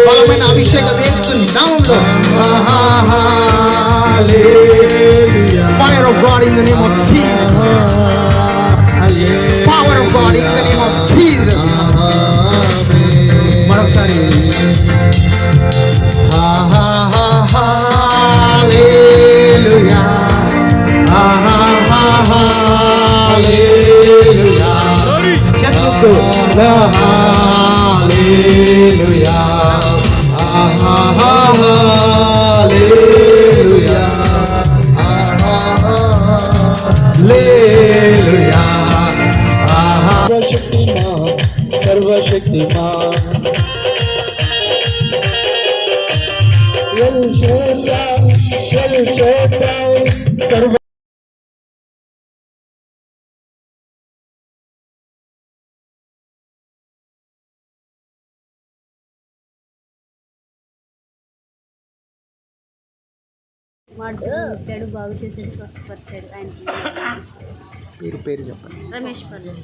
బలమైన అభిషేకం వేస్తుంది నామంలో. Fire of God in the name of Jesus. Power of God in the name of Jesus. మరొకసారి హల్లెలూయా హల్లెలూయా చెప్పుకో హల్లెలూయా హల్లెలూయా హల్లెలూయా సర్వశక్తిమాన్ ఎల్ షాddai సర్వ మాట్లాడు బాగు చేసేది స్వస్థపరిచాడు. ఆయన పేరు చెప్పండి. రమేష్ పర్లేదు.